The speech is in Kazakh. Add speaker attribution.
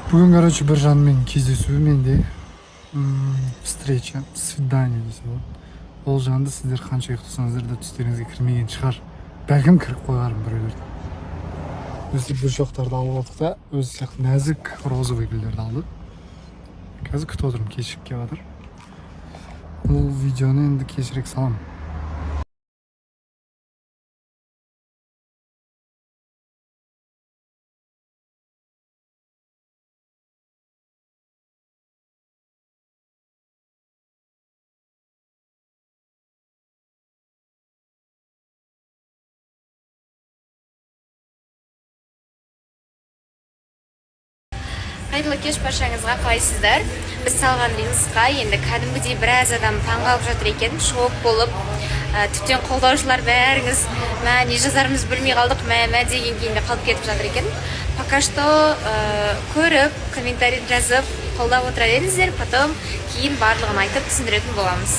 Speaker 1: Бүгін, короче, бір жанмен кездесу менде встреча, свидание десе болады. Ол жанды сіздер қанша ұйықтасаңыздар да түстеріңізге кірмеген шығар. Бәлкім кіріп қойғарым біреулер. Өстіп гүлшоқтарды алып алдық та, өзі сияқты нәзік розовый гүлдерді алды. Қазір күтіп отырмын, кешігіп келіп жатыр. Бұл видеоны енді кешірек салам.
Speaker 2: Қайырлы кеш баршаңызға, қалайсыздар? Біз салған рилсқа енді кәдімгідей біраз адам таңғалып жатыр екен, шок болып, тіптен қолдаушылар бәріңіз не жазарымыз білмей қалдық, деген кейінде қалып кетіп жатыр екен. Пока что көріп, комментарий жазып, қолдап отыра беріңіздер, потом кейін барлығын айтып түсіндіретін боламыз.